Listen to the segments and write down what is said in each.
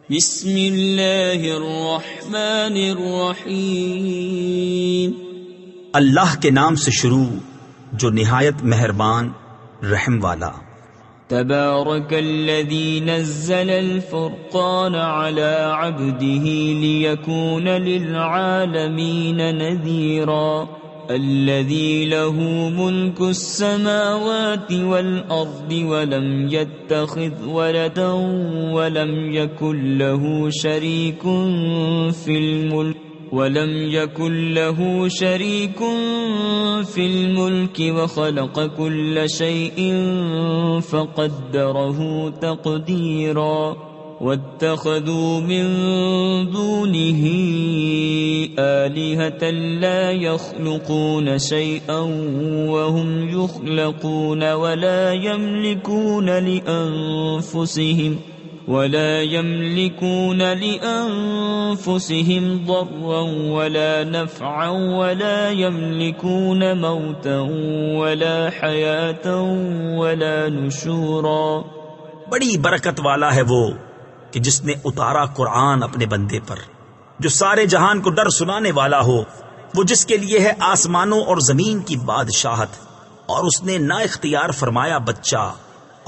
بسم اللہ الرحمن الرحیم اللہ کے نام سے شروع جو نہایت مہربان رحم والا۔ تبارک الذی نزل الفرقان على عبده ليكون للعالمین نذیرا الذي له ملك السماوات والأرض ولم يتخذ ولدا ولم يكن له شريك في الملك وخلق كل شيء فقدره تقديرا واتخذوا من دونه آلهة لا يخلقون شيئا وهم يخلقون ولا يملكون لأنفسهم ضرا ولا نفعا ولا يملكون موتا ولا حياة ولا نشورا۔ بڑی برکت والا ہے وہ کہ جس نے اتارا قرآن اپنے بندے پر، جو سارے جہان کو ڈر سنانے والا ہو، وہ جس کے لیے ہے آسمانوں اور زمین کی بادشاہت، اور اس نے نا اختیار فرمایا بچہ،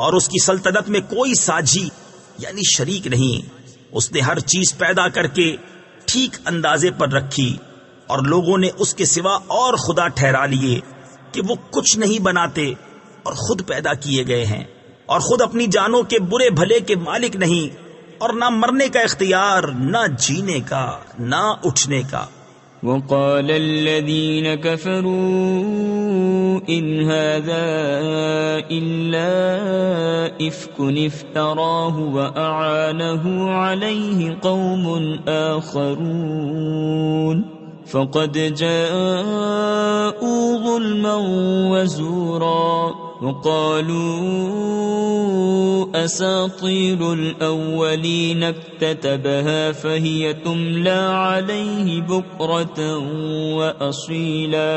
اور اس کی سلطنت میں کوئی ساجی یعنی شریک نہیں۔ اس نے ہر چیز پیدا کر کے ٹھیک اندازے پر رکھی، اور لوگوں نے اس کے سوا اور خدا ٹھہرا لیے کہ وہ کچھ نہیں بناتے اور خود پیدا کیے گئے ہیں، اور خود اپنی جانوں کے برے بھلے کے مالک نہیں، اور نہ مرنے کا اختیار، نہ جینے کا، نہ اٹھنے کا۔ وقال الذين كفروا إن هذا إلا إفك افتراه وأعانه عليه قوم آخرون فقد جاءوا ظلما وزورا وقالوا أساطير الأولين اكتتبها فهي تملى عليه بكرة وأصيلا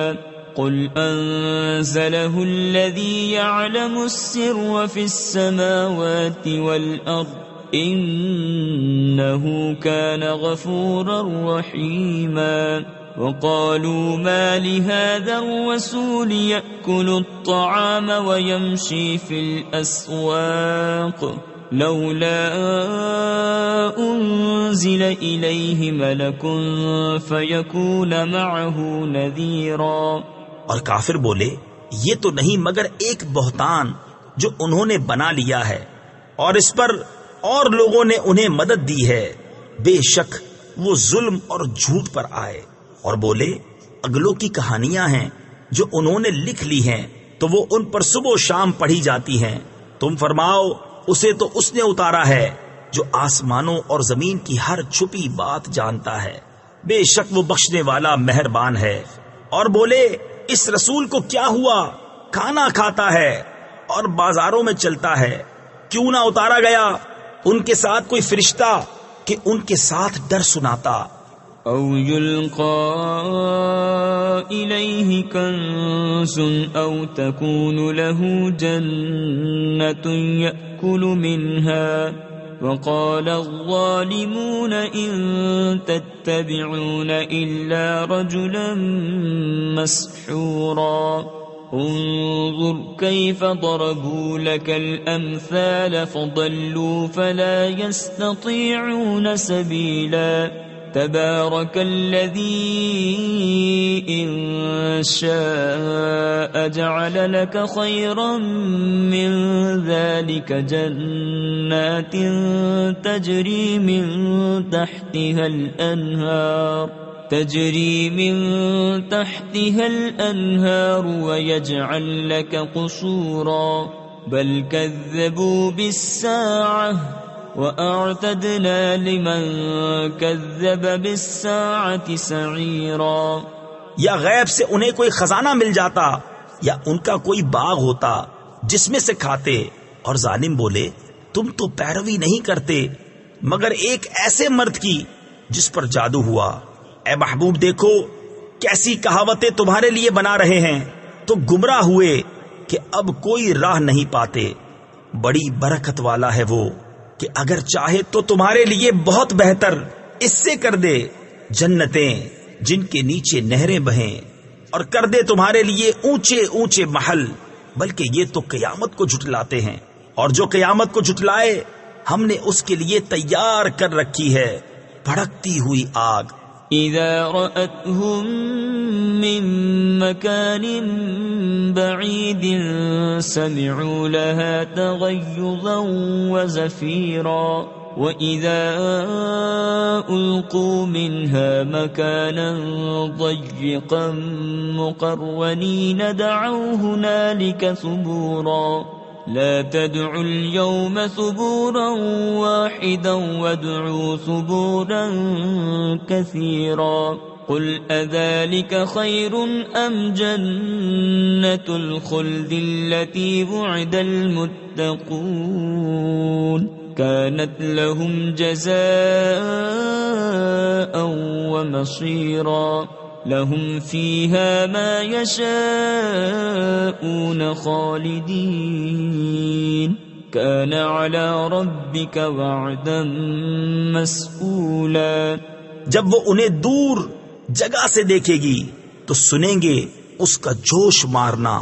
قل أنزله الذي يعلم السر في السماوات والأرض إنه كان غفورا رحيما وقالوا ما لهذا الرسول يأكل الطعام ويمشي في الأسواق لولا أنزل إليه ملك فيكون معه نذيرا۔ اور کافر بولے یہ تو نہیں مگر ایک بہتان جو انہوں نے بنا لیا ہے، اور اس پر اور لوگوں نے انہیں مدد دی ہے، بے شک وہ ظلم اور جھوٹ پر آئے۔ اور بولے اگلوں کی کہانیاں ہیں جو انہوں نے لکھ لی ہیں، تو وہ ان پر صبح و شام پڑھی جاتی ہیں۔ تم فرماؤ اسے تو اس نے اتارا ہے جو آسمانوں اور زمین کی ہر چھپی بات جانتا ہے، بے شک وہ بخشنے والا مہربان ہے۔ اور بولے اس رسول کو کیا ہوا، کھانا کھاتا ہے اور بازاروں میں چلتا ہے، کیوں نہ اتارا گیا ان کے ساتھ کوئی فرشتہ کہ ان کے ساتھ ڈر سناتا، او یلقا الیہ کنز او تکون له جنت یأکل منها وقال الظالمون ان تتبعون الا رجلا مسحورا انظر كيف ضربوا لك الامثال فضلوا فلا يستطيعون سبيلا تبارك الذي إن شاء جعل لك خيرا من ذلك جنات تجري من تحتها الأنهار ويجعل لك قصورا بل كذبوا بالساعة وَأَعْتَدْنَا لِمَنْ كَذَّبَ بِالسَّاعَةِ سَعِيرًا۔ یا غیب سے انہیں کوئی خزانہ مل جاتا یا ان کا کوئی باغ ہوتا جس میں سے کھاتے، اور ظالم بولے تم تو پیروی نہیں کرتے مگر ایک ایسے مرد کی جس پر جادو ہوا۔ اے محبوب دیکھو کیسی کہاوتیں تمہارے لیے بنا رہے ہیں، تو گمراہ ہوئے کہ اب کوئی راہ نہیں پاتے۔ بڑی برکت والا ہے وہ کہ اگر چاہے تو تمہارے لیے بہت بہتر اس سے کر دے جنتیں جن کے نیچے نہریں بہیں، اور کر دے تمہارے لیے اونچے اونچے محل، بلکہ یہ تو قیامت کو جھٹلاتے ہیں، اور جو قیامت کو جھٹلائے ہم نے اس کے لیے تیار کر رکھی ہے بھڑکتی ہوئی آگ۔ اذا رأتهم من مكان بعيد سمعوا لها تغيظا وزفيرا وإذا ألقوا منها مكانا ضيقا مقرنين دعوا هنالك ثبورا لا تدعوا اليوم ثبورا واحدا وادعوا ثبورا كثيرا قل أذلك خير أم جنة الخلد التي وعد المتقون كانت لهم جزاء ومصيرا لهم فيها ما يشاءون خالدين كان على ربك وعدا مسئولا۔ جب وہ انہیں دور جگہ سے دیکھے گی تو سنیں گے اس کا جوش مارنا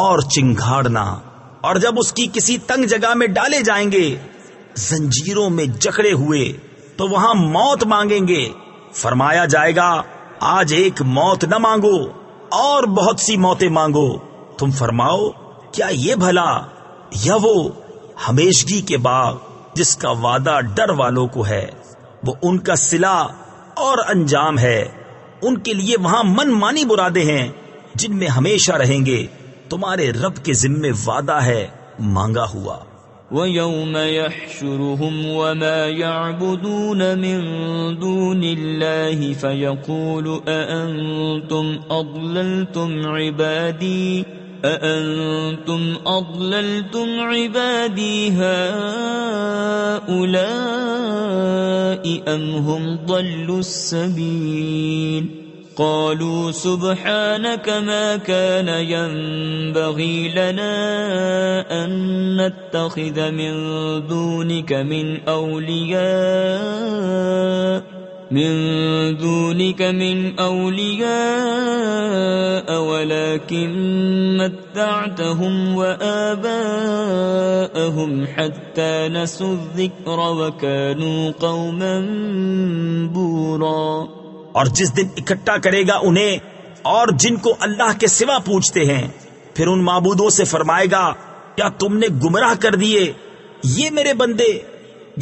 اور چنگھاڑنا، اور جب اس کی کسی تنگ جگہ میں ڈالے جائیں گے زنجیروں میں جکڑے ہوئے تو وہاں موت مانگیں گے، فرمایا جائے گا آج ایک موت نہ مانگو اور بہت سی موتیں مانگو، تم فرماؤ کیا یہ بھلا یا وہ ہمیشگی کے باغ جس کا وعدہ ڈر والوں کو ہے، وہ ان کا صلہ اور انجام ہے، ان کے لیے وہاں من مانی مرادیں ہیں جن میں ہمیشہ رہیں گے، تمہارے رب کے ذمے وعدہ ہے مانگا ہوا۔ وَيَوْمَ يَحْشُرُهُمْ وَمَا يَعْبُدُونَ مِن دُونِ اللَّهِ فَيَقُولُ أَأَنْتُمْ أَضْلَلْتُمْ عِبَادِي هَؤُلَاءِ أَمْ هُمْ ضَلُّوا السَّبِيلَ قالوا سبحانك ما كان ينبغي لنا أن نتخذ من دونك من أولياء ولكن متعتهم وآباءهم حتى نسوا الذكر وكانوا قوما بورا۔ اور جس دن اکٹھا کرے گا انہیں اور جن کو اللہ کے سوا پوجتے ہیں، پھر ان معبودوں سے فرمائے گا کیا تم نے گمراہ کر دیے یہ میرے بندے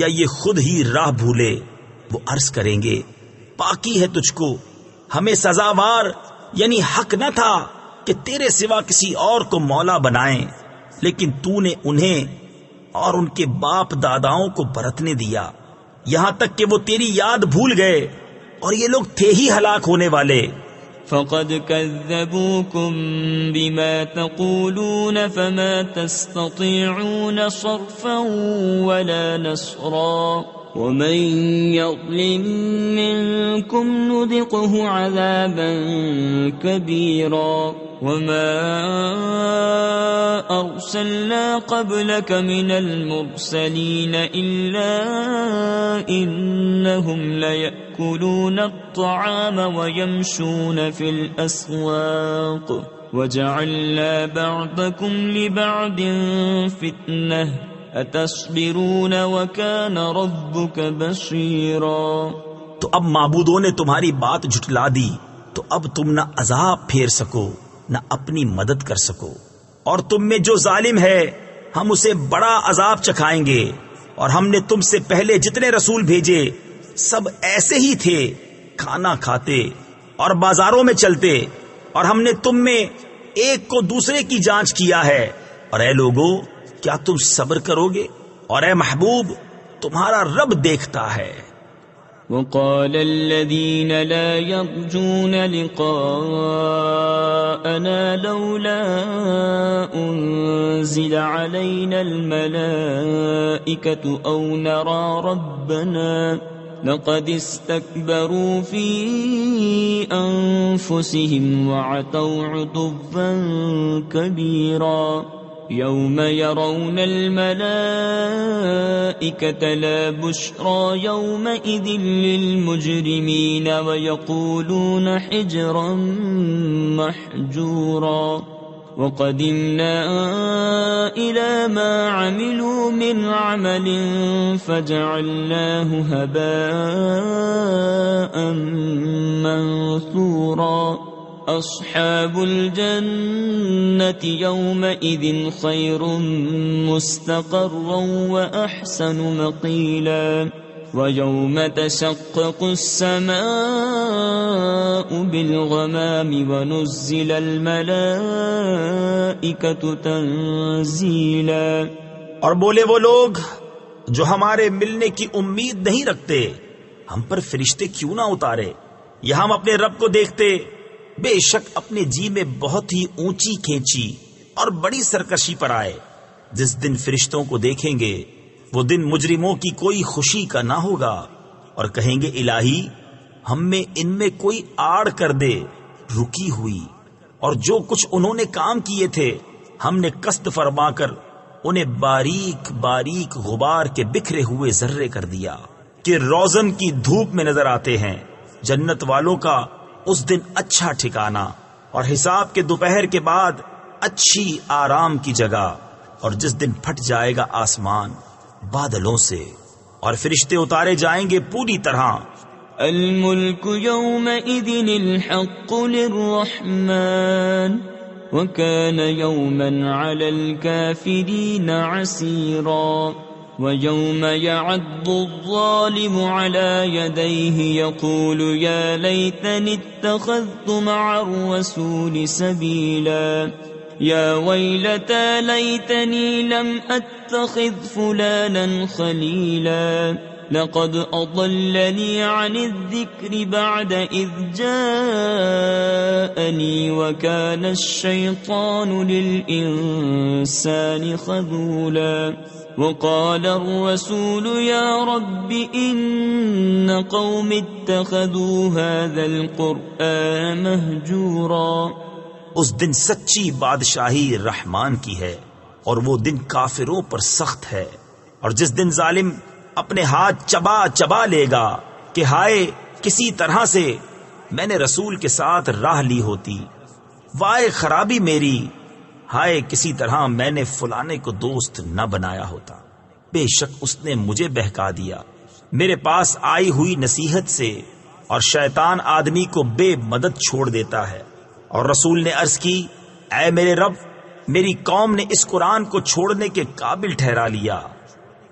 یا یہ خود ہی راہ بھولے؟ وہ عرض کریں گے پاکی ہے تجھ کو، ہمیں سزاوار یعنی حق نہ تھا کہ تیرے سوا کسی اور کو مولا بنائیں، لیکن تو نے انہیں اور ان کے باپ داداؤں کو برتنے دیا یہاں تک کہ وہ تیری یاد بھول گئے، اور یہ لوگ تھے ہی ہلاک ہونے والے۔ فقد كذبوكم بما تقولون فما تستطيعون صرفا ولا نصرا ومن يظلم منكم نذقه عذابا كبيرا وما أرسلنا قبلك من المرسلين إلا إنهم ليأكلون الطعام ويمشون في الأسواق وجعلنا بعضكم لبعض فتنة اتصبرون وكان ربك بصيرا۔ تو اب معبودوں نے تمہاری بات جھٹلا دی تو اب تم نہ عذاب پھیر سکو نہ اپنی مدد کر سکو، اور تم میں جو ظالم ہے ہم اسے بڑا عذاب چکھائیں گے، اور ہم نے تم سے پہلے جتنے رسول بھیجے سب ایسے ہی تھے، کھانا کھاتے اور بازاروں میں چلتے، اور ہم نے تم میں ایک کو دوسرے کی جانچ کیا ہے، اور اے لوگو کیا تم صبر کرو گے؟ اور اے محبوب تمہارا رب دیکھتا ہے۔ وقال الذين لا يرجون لقاءنا لولا أنزل علينا الملائكة أو نرى ربنا لقد استكبروا في أنفسهم وعتوا عتوا كبيرا يوم يرون الملائكة لا بشرى يومئذ للمجرمين ويقولون حجرا محجورا وقدمنا إلى ما عملوا من عمل فجعلناه هباء منثورا أصحاب الجنة يومئذ خير مستقرا وأحسن مقيلا ويوم تشقق السماء بالغمام ونزل الملائكة تنزيلا. اور بولے وہ لوگ جو ہمارے ملنے کی امید نہیں رکھتے، ہم پر فرشتے کیوں نہ اتارے یا ہم اپنے رب کو دیکھتے. بے شک اپنے جی میں بہت ہی اونچی کھینچی اور بڑی سرکشی پر آئے. جس دن فرشتوں کو دیکھیں گے وہ دن مجرموں کی کوئی خوشی کا نہ ہوگا اور کہیں گے الہی ہم میں ان میں کوئی آڑ کر دے رکی ہوئی، اور جو کچھ انہوں نے کام کیے تھے ہم نے قصد فرما کر انہیں باریک باریک غبار کے بکھرے ہوئے ذرے کر دیا کہ روزن کی دھوپ میں نظر آتے ہیں. جنت والوں کا اس دن اچھا ٹھکانہ اور حساب کے دوپہر کے بعد اچھی آرام کی جگہ. اور جس دن پھٹ جائے گا آسمان بادلوں سے اور فرشتے اتارے جائیں گے پوری طرح. الملك يومئذ الحق للرحمن وكان يوما على الكافرين عسيرا. ويوم يعض الظالم على يديه يقول يا ليتني اتخذت مع الرسول سبيلا يا ويلتى ليتني لم أتخذ فلانا خليلا لقد أضلني عن الذكر بعد إذ جاءني وكان الشيطان للإنسان خذولا. وقال الرسول يا رب إن قوم اتخذوا هذا القرآن مهجورا. اس دن سچی بادشاہی رحمان کی ہے اور وہ دن کافروں پر سخت ہے. اور جس دن ظالم اپنے ہاتھ چبا چبا لے گا کہ ہائے کسی طرح سے میں نے رسول کے ساتھ راہ لی ہوتی، وائے خرابی میری، ہائے کسی طرح میں نے فلانے کو دوست نہ بنایا ہوتا. بے شک اس نے مجھے بہکا دیا میرے پاس آئی ہوئی نصیحت سے، اور شیطان آدمی کو بے مدد چھوڑ دیتا ہے. اور رسول نے عرض کی اے میرے رب میری قوم نے اس قرآن کو چھوڑنے کے قابل ٹھہرا لیا.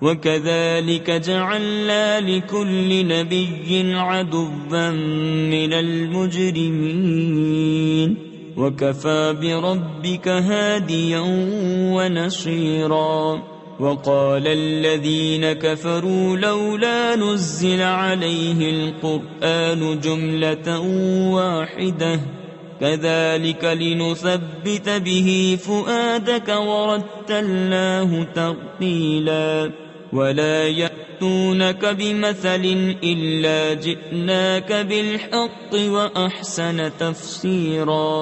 وَكَذَلِكَ جَعَلْنَا لِكُلِّ نَبِيٍّ عَدُوًّا مِّنَ الْمُجْرِمِينَ وَكَفَى بِرَبِّكَ هَادِيًا وَنَصِيرًا. وَقَالَ الَّذِينَ كَفَرُوا لَوْلَا نُزِّلَ عَلَيْهِ الْقُرْآنُ جُمْلَةً وَاحِدَةً كَذَلِكَ لِنُثَبِّتَ بِهِ فُؤَادَكَ وَرَتَّلْنَاهُ تَرْتِيلًا. وَلَا يَأْتُونَكَ بِمَثَلٍ إِلَّا جِئْنَاكَ بِالْحَقِّ وَأَحْسَنَ تَفْسِيرًا.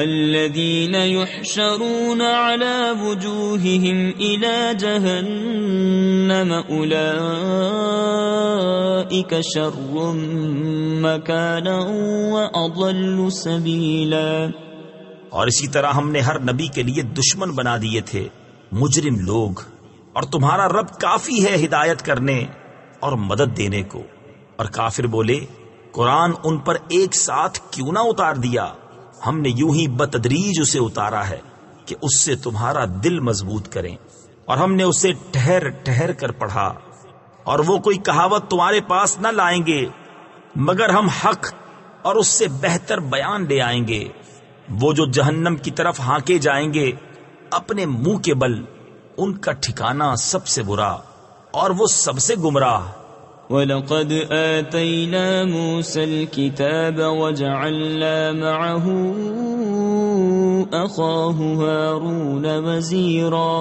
الَّذِينَ يُحْشَرُونَ عَلَى وُجُوهِهِمْ إِلَى جَهَنَّمَ أُولَئِكَ شَرٌّ مَكَانًا وَأَضَلُّ سَبِيلًا. اور اسی طرح ہم نے ہر نبی کے لیے دشمن بنا دیے تھے مجرم لوگ، اور تمہارا رب کافی ہے ہدایت کرنے اور مدد دینے کو. اور کافر بولے قرآن ان پر ایک ساتھ کیوں نہ اتار دیا؟ ہم نے یوں ہی بتدریج اسے اتارا ہے کہ اس سے تمہارا دل مضبوط کریں، اور ہم نے اسے ٹھہر ٹھہر کر پڑھا. اور وہ کوئی کہاوت تمہارے پاس نہ لائیں گے مگر ہم حق اور اس سے بہتر بیان لے آئیں گے. وہ جو جہنم کی طرف ہانکے جائیں گے اپنے منہ کے بل، ان کا ٹھکانہ سب سے برا اور وہ سب سے گمراہ. وَلَقَدْ آتَيْنَا مُوسَى الْكِتَابَ وَجَعَلْنَا مَعَهُ أَخَاهُ هَارُونَ وَزِيرًا.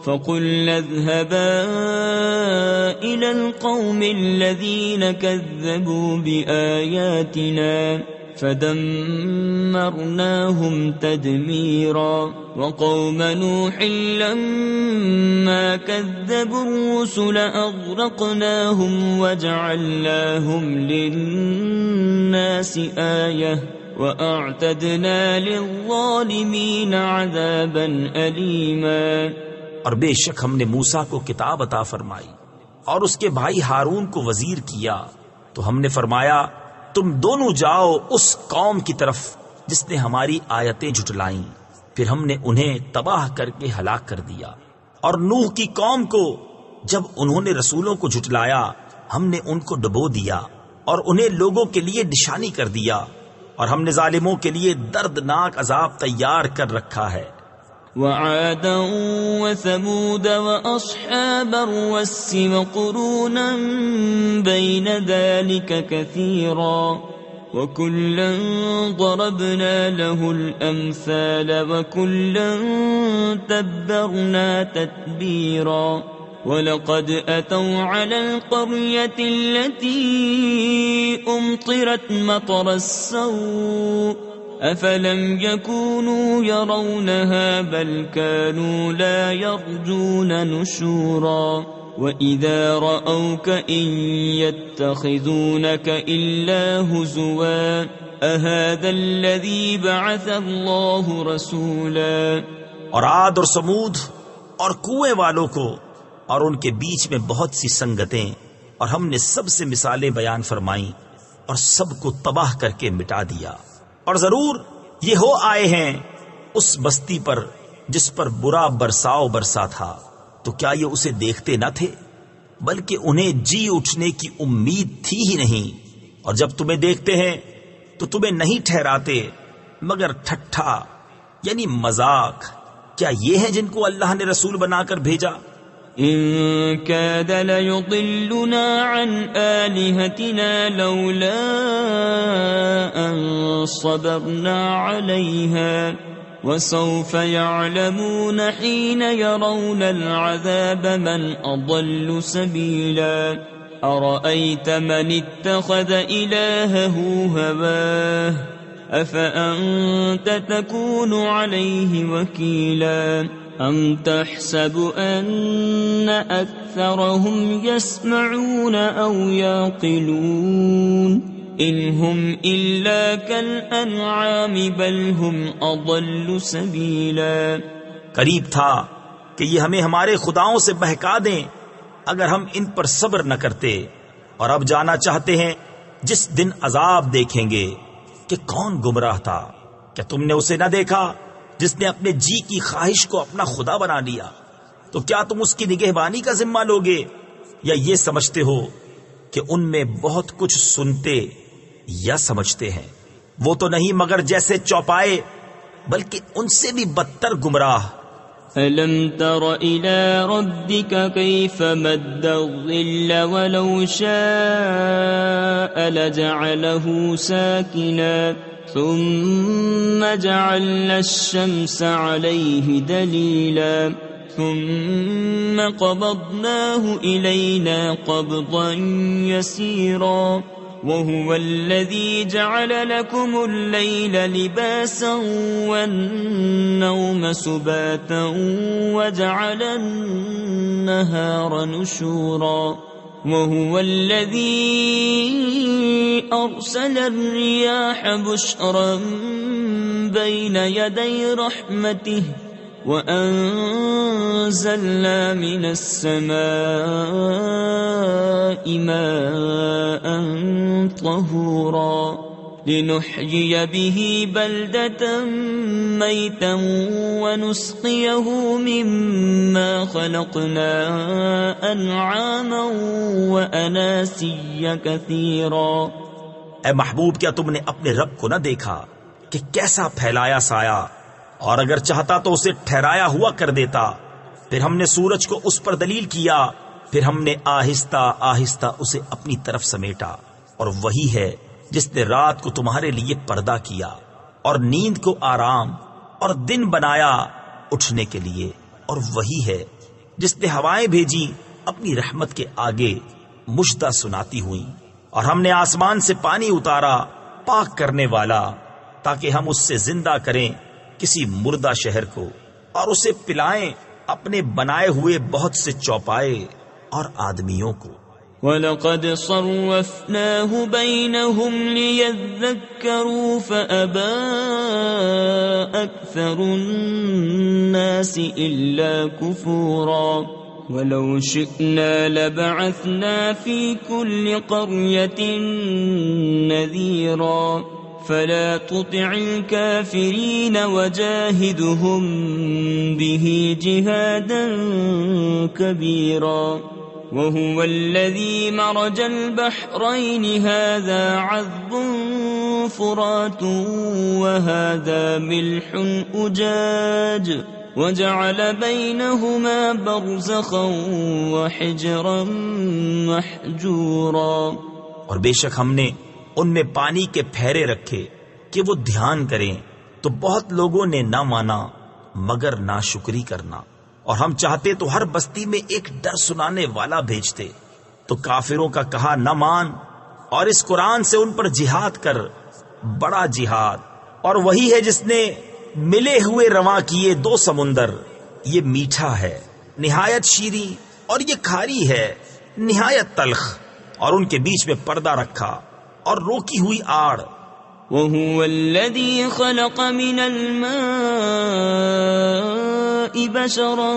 فَقُلْنَا اذْهَبَا إِلَى الْقَوْمِ الَّذِينَ كَذَّبُوا بِآيَاتِنَا فدمرناهم تدميرا وقوم نوح لما كذبوا الرسل أغرقناهم وجعلناهم للناس آية وأعتدنا للظالمين عذابا أليما۔ اور بے شک ہم نے موسیٰ کو کتاب عطا فرمائی اور اس کے بھائی ہارون کو وزیر کیا، تو ہم نے فرمایا تم دونوں جاؤ اس قوم کی طرف جس نے ہماری آیتیں جھٹلائیں، پھر ہم نے انہیں تباہ کر کے ہلاک کر دیا۔ اور نوح کی قوم کو جب انہوں نے رسولوں کو جھٹلایا ہم نے ان کو ڈبو دیا اور انہیں لوگوں کے لیے نشانی کر دیا، اور ہم نے ظالموں کے لیے دردناک عذاب تیار کر رکھا ہے۔ وعادا وثمود وأصحاب الرس وقرونا بين ذلك كثيرا وكلا ضربنا له الأمثال وكلا تبرنا تتبيرا ولقد أتوا على القرية التي أمطرت مطر السوء أفلم يكونوا يرونها بل كانوا لا يرجون نشورا وإذا رأوك إن يتخذونك إلا هزوا أهذا الذي بعث الله رسولا۔ اور عاد اور سمود اور کنویں والوں کو اور ان کے بیچ میں بہت سی سنگتیں، اور ہم نے سب سے مثالیں بیان فرمائیں اور سب کو تباہ کر کے مٹا دیا۔ اور ضرور یہ ہو آئے ہیں اس بستی پر جس پر برا برساؤ برسا تھا، تو کیا یہ اسے دیکھتے نہ تھے؟ بلکہ انہیں جی اٹھنے کی امید تھی ہی نہیں، اور جب تمہیں دیکھتے ہیں تو تمہیں نہیں ٹھہراتے مگر ٹھٹھا یعنی مذاق۔ کیا یہ ہیں جن کو اللہ نے رسول بنا کر بھیجا؟ إن كاد ليضلنا عن آلهتنا لولا أن صبرنا عليها وسوف يعلمون حين يرون العذاب من أضل سبيلا أرأيت من اتخذ إلهه هواه أفأنت تكون عليه وكيلا أم تحسب أن أكثرهم يسمعون أو يعقلون إن هم إلا كالأنعام بل هم أضل سبيلا۔ قریب تھا کہ یہ ہمیں ہمارے خداؤں سے بہکا دیں اگر ہم ان پر صبر نہ کرتے، اور اب جانا چاہتے ہیں جس دن عذاب دیکھیں گے کہ کون گمراہ تھا۔ کیا تم نے اسے نہ دیکھا جس نے اپنے جی کی خواہش کو اپنا خدا بنا لیا؟ تو کیا تم اس کی نگہبانی کا ذمہ لوگے، یا یہ سمجھتے ہو کہ ان میں بہت کچھ سنتے یا سمجھتے ہیں؟ وہ تو نہیں مگر جیسے چوپائے، بلکہ ان سے بھی بدتر گمراہ۔ أَلَمْ تَرَ إِلَى رَبِّكَ كَيْفَ مَدَّ الظِّلَّ وَلَوْ شَاءَ لَجَعَلَهُ سَاكِنًا ثُمَّ جَعَلْنَا الشَّمْسَ عَلَيْهِ دَلِيلًا ثُمَّ قَبَضْنَاهُ إِلَيْنَا قَبْضًا يَسِيرًا وَهُوَ الَّذِي جَعَلَ لَكُمُ اللَّيْلَ لِبَاسًا وَالنَّوْمَ سُبَاتًا وَجَعَلَ النَّهَارَ نُشُورًا وَهُوَ الَّذِي أَرْسَلَ الرِّيَاحَ بُشْرًا بَيْنَ يَدَيْ رَحْمَتِهِ وَأَنزَلْنَا مِنَ السَّمَاءِ مَاءً طَهُورًا لِنُحْيِيَ بِهِ بَلْدَةً مَيْتًا وَنُسْقِيَهُ مِمَّا خَلَقْنَا أَنْعَامًا وَأَنَاسِيَّ كَثِيرًا۔ اے محبوب، کیا تم نے اپنے رب کو نہ دیکھا کہ کیسا پھیلایا سایہ، اور اگر چاہتا تو اسے ٹھہرایا ہوا کر دیتا۔ پھر ہم نے سورج کو اس پر دلیل کیا، پھر ہم نے آہستہ آہستہ اسے اپنی طرف سمیٹا، اور وہی ہے جس نے رات کو تمہارے لیے پردہ کیا اور نیند کو آرام اور دن بنایا اٹھنے کے لیے، اور وہی ہے جس نے ہوائیں بھیجی اپنی رحمت کے آگے مژدہ سناتی ہوئیں، اور ہم نے آسمان سے پانی اتارا پاک کرنے والا، تاکہ ہم اس سے زندہ کریں کسی مردہ شہر کو اور اسے پلائیں اپنے بنائے ہوئے بہت سے چوپائے اور آدمیوں کو۔ وَلَقَدْ صَرَّفْنَاهُ بَيْنَهُمْ لِيَذَّكَّرُوا فَأَبَى أَكْثَرُ النَّاسِ إِلَّا كُفُورًا وَلَوْ شِئْنَا لَبَعَثْنَا فِي كُلِّ قَرْيَةٍ نَذِيرًا فَلَا تُطِعِ الْكَافِرِينَ وَجَاهِدْهُمْ بِهِ جِهَادًا كَبِيرًا وَهُوَ الَّذِي مَرَجَ الْبَحْرَيْنِ هَذَا عَذْبٌ فُرَاتٌ وَهَذَا مِلْحٌ أُجَاجٌ وَجَعَلَ بَيْنَهُمَا بَرْزَخًا وَحِجْرًا مَحْجُورًا۔ اور بے شک ہم نے ان میں پانی کے پھیرے رکھے کہ وہ دھیان کریں، تو بہت لوگوں نے نہ مانا مگر ناشکری کرنا، اور ہم چاہتے تو ہر بستی میں ایک ڈر سنانے والا بھیجتے۔ تو کافروں کا کہا نہ مان، اور اس قرآن سے ان پر جہاد کر، بڑا جہاد، اور وہی ہے جس نے ملے ہوئے رواں کیے دو سمندر، یہ میٹھا ہے نہایت شیریں، اور یہ کھاری ہے نہایت تلخ، اور ان کے بیچ میں پردہ رکھا اور روکی ہوئی آڑ۔ وَهُوَ الَّذِي خَلَقَ مِنَ الْمَاءِ بَشَرًا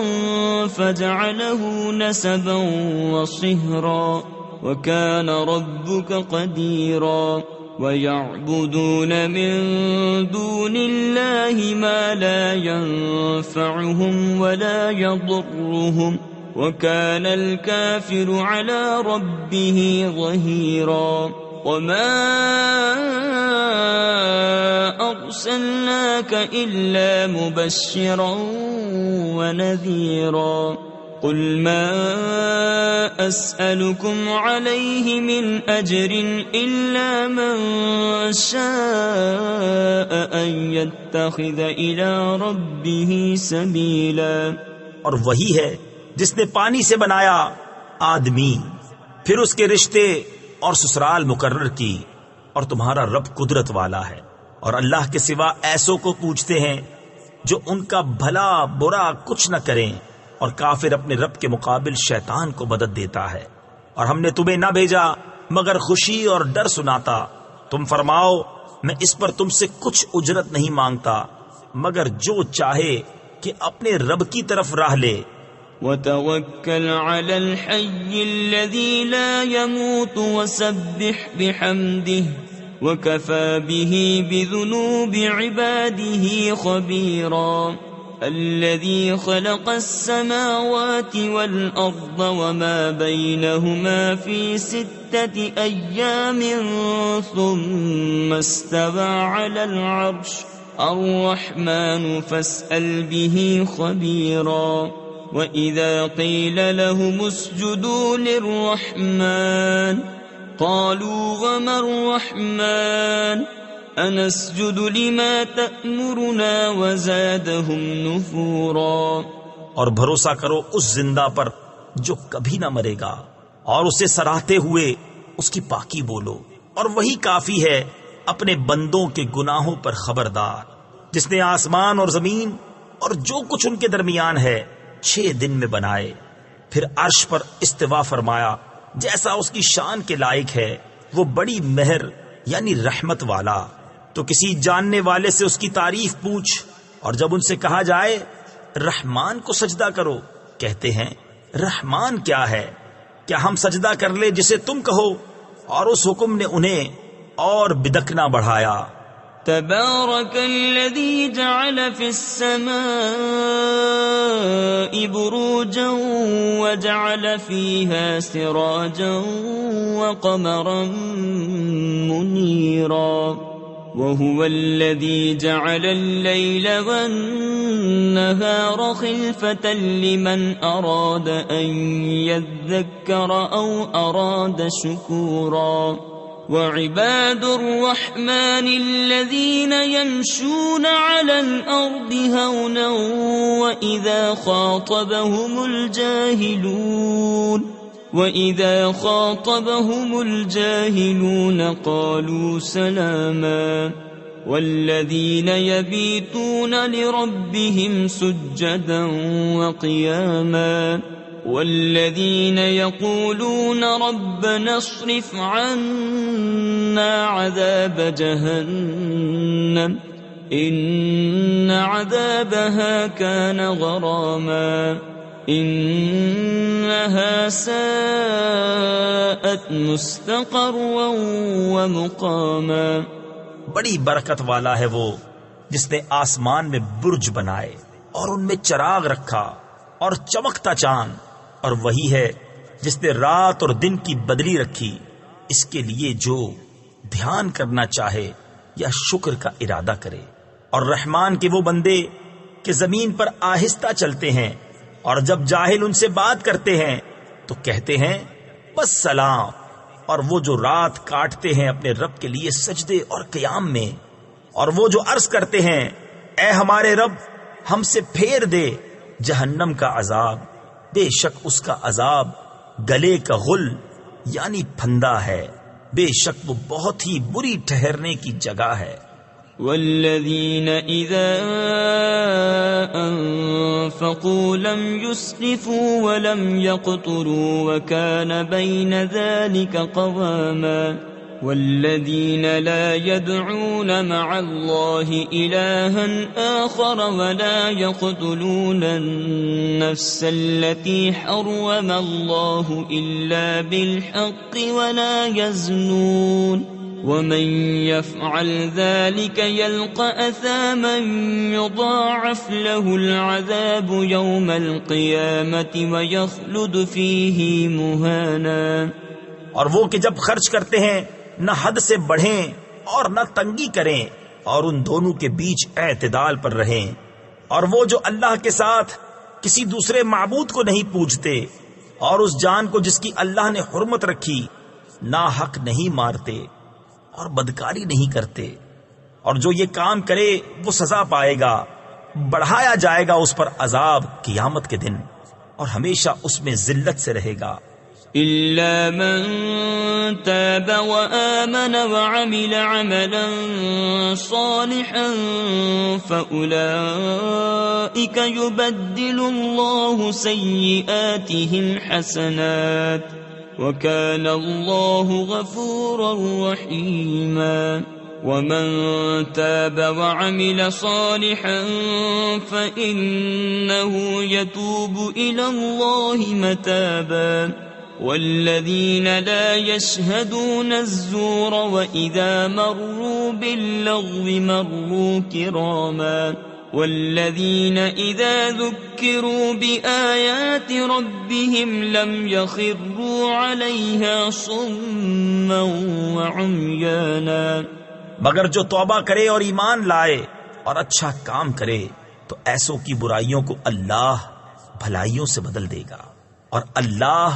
فَجَعَلَهُ نَسَبًا وَصِهْرًا وَكَانَ رَبُّكَ قَدِيرًا وَيَعْبُدُونَ مِن دُونِ اللَّهِ مَا لَا يَنفَعُهُمْ وَلَا يَضُرُّهُمْ وَكَانَ الْكَافِرُ عَلَى رَبِّهِ ظَهِيرًا۔ وَمَا أَرْسَلْنَاكَ إِلَّا مُبَشِّرًا وَنَذِيرًا قُلْ مَا أَسْأَلُكُمْ عَلَيْهِ مِنْ أَجْرٍ إِلَّا مَنْ شَاءَ أَنْ يَتَّخِذَ إِلَى رَبِّهِ سَبِيلًا۔ اور وہی ہے جس نے پانی سے بنایا آدمی، پھر اس کے رشتے اور سسرال مقرر کی، اور تمہارا رب قدرت والا ہے، اور اللہ کے سوا ایسوں کو پوچھتے ہیں جو ان کا بھلا برا کچھ نہ کریں، اور کافر اپنے رب کے مقابل شیطان کو مدد دیتا ہے۔ اور ہم نے تمہیں نہ بھیجا مگر خوشی اور ڈر سناتا، تم فرماؤ میں اس پر تم سے کچھ اجرت نہیں مانگتا مگر جو چاہے کہ اپنے رب کی طرف راہ لے۔ وَتَوَكَّلْ عَلَى الْحَيِّ الَّذِي لَا يَمُوتُ وَسَبِّحْ بِحَمْدِهِ وَكَفَى بِهِ بِذُنُوبِ عِبَادِهِ خَبِيرًا الَّذِي خَلَقَ السَّمَاوَاتِ وَالْأَرْضَ وَمَا بَيْنَهُمَا فِي 6 أَيَّامٍ ثُمَّ اسْتَوَى عَلَى الْعَرْشِ الرَّحْمَنُ فَاسْأَلْ بِهِ خَبِيرًا وَإِذَا قِيلَ لَهُمُ اسْجُدُوا لِلرَّحْمَنِ قَالُوا وَمَا الرَّحْمَنُ أَنَسْجُدُ لِمَا تَأْمُرُنَا وَزَادَهُمْ نُفُورًا۔ اور بھروسہ کرو اس زندہ پر جو کبھی نہ مرے گا، اور اسے سراہتے ہوئے اس کی پاکی بولو، اور وہی کافی ہے اپنے بندوں کے گناہوں پر خبردار، جس نے آسمان اور زمین اور جو کچھ ان کے درمیان ہے 6 دن میں بنائے، پھر عرش پر استوا فرمایا جیسا اس کی شان کے لائق ہے، وہ بڑی مہر یعنی رحمت والا۔ تو کسی جاننے والے سے اس کی تعریف پوچھ، اور جب ان سے کہا جائے رحمان کو سجدہ کرو، کہتے ہیں رحمان کیا ہے؟ کیا ہم سجدہ کر لے جسے تم کہو؟ اور اس حکم نے انہیں اور بدکنا بڑھایا۔ تبارك الذي جعل في السماء بروجا وجعل فيها سراجا وقمرا منيرا وهو الذي جعل الليل والنهار خلفة لمن أراد أن يذكر أو أراد شكورا وعباد الرحمن الذين يمشون على الأرض هونا وإذا خاطبهم الجاهلون وَإِذَا خَاطَبَهُمُ الْجَاهِلُونَ قَالُوا سَلَامًا وَالَّذِينَ يَبِيتُونَ لِرَبِّهِمْ سُجَّدًا وَقِيَامًا وَالَّذِينَ يَقُولُونَ رَبَّنَا اصْرِفْ عَنَّا عَذَابَ جَهَنَّمَ إِنَّ عَذَابَهَا كَانَ غَرَامًا إِنَّهَا سَاءَتْ مُسْتَقَرًّا وَمُقَامًا۔ بڑی برکت والا ہے وہ جس نے آسمان میں برج بنائے اور ان میں چراغ رکھا اور چمکتا چاند، اور وہی ہے جس نے رات اور دن کی بدلی رکھی، اس کے لیے جو دھیان کرنا چاہے یا شکر کا ارادہ کرے۔ اور رحمان کے وہ بندے کہ زمین پر آہستہ چلتے ہیں، اور جب جاہل ان سے بات کرتے ہیں تو کہتے ہیں بس سلام، اور وہ جو رات کاٹتے ہیں اپنے رب کے لیے سجدے اور قیام میں، اور وہ جو عرض کرتے ہیں اے ہمارے رب ہم سے پھیر دے جہنم کا عذاب، بے شک اس کا عذاب گلے کا غل یعنی پھندا ہے، بے شک وہ بہت ہی بری ٹھہرنے کی جگہ ہے۔ والذین اذا انفقوا لم يسرفوا ولم يقتروا وكان بين ذلك قواما والذین لا يدعون مع الله إلها آخر ولا يقتلون النفس التي حرم الله إلا بالحق ولا يزنون ومن يفعل ذلك يلقى أثاما يضاعف له العذاب يوم القيامة ويخلد فيه مهانا۔ اور وہ کہ جب خرچ کرتے ہیں نہ حد سے بڑھیں اور نہ تنگی کریں، اور ان دونوں کے بیچ اعتدال پر رہیں، اور وہ جو اللہ کے ساتھ کسی دوسرے معبود کو نہیں پوجتے، اور اس جان کو جس کی اللہ نے حرمت رکھی نہ حق نہیں مارتے اور بدکاری نہیں کرتے، اور جو یہ کام کرے وہ سزا پائے گا، بڑھایا جائے گا اس پر عذاب قیامت کے دن، اور ہمیشہ اس میں ذلت سے رہے گا۔ إلا من تاب وآمن وعمل عملا صالحا فأولئك يبدل الله سيئاتهم حسنات وكان الله غفورا رحيما۔ ومن تاب وعمل صالحا فإنه يتوب إلى الله متابا والذين لا يشهدون الزور وإذا مروا باللغو مروا كراما والذين إذا ذكروا بآيات ربهم لم يخروا عليها صما وعميانا۔ مگر جو توبہ کرے اور ایمان لائے اور اچھا کام کرے تو ایسوں کی برائیوں کو اللہ بھلائیوں سے بدل دے گا، اور اللہ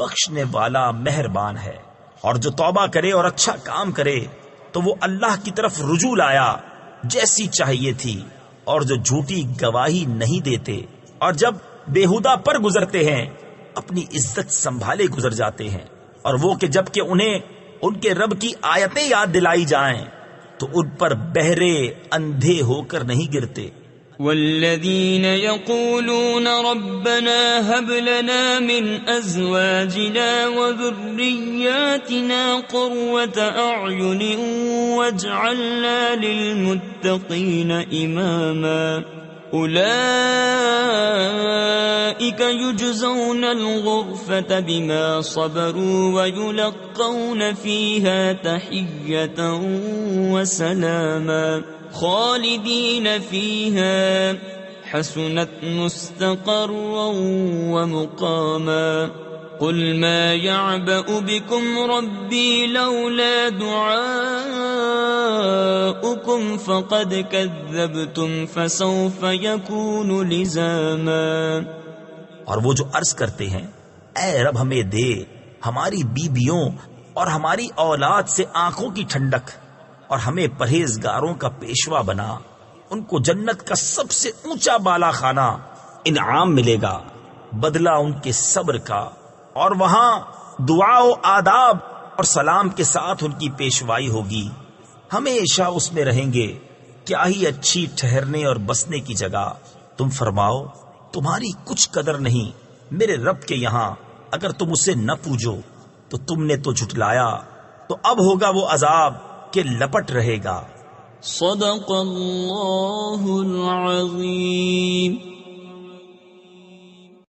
بخشنے والا مہربان ہے۔ اور جو توبہ کرے اور اچھا کام کرے تو وہ اللہ کی طرف رجوع لایا جیسی چاہیے تھی، اور جو جھوٹی گواہی نہیں دیتے اور جب بیہودہ پر گزرتے ہیں اپنی عزت سنبھالے گزر جاتے ہیں، اور وہ کہ جب کہ انہیں ان کے رب کی آیتیں یاد دلائی جائیں تو ان پر بہرے اندھے ہو کر نہیں گرتے۔ والذین یقولون ربنا هب لنا من ازواجنا وذریاتنا قرة اعین واجعلنا للمتقین اماما اولئک یجزون الغرفة بما صبروا ویلقون فیہا تحیۃ وسلاما خالدین فیہا حسنت مستقرا ومقاما قل ما يعبأ بكم ربي لولا دعاؤكم فقد كذبتم فسوف يكون لزاما۔ اور وہ جو عرض کرتے ہیں اے رب ہمیں دے ہماری بیویوں اور ہماری اولاد سے آنکھوں کی ٹھنڈک، اور ہمیں پرہیزگاروں کا پیشوا بنا، ان کو جنت کا سب سے اونچا بالا خانہ انعام ملے گا، بدلہ ان کے صبر کا اور وہاں دعا و آداب اور سلام کے ساتھ ان کی پیشوائی ہوگی، ہمیشہ اس میں رہیں گے، کیا ہی اچھی ٹھہرنے اور بسنے کی جگہ۔ تم فرماؤ تمہاری کچھ قدر نہیں میرے رب کے یہاں، اگر تم اسے نہ پوجو تو تم نے تو جھٹلایا، تو اب ہوگا وہ عذاب کہ لپٹ رہے گا۔ صدق اللہ العظیم۔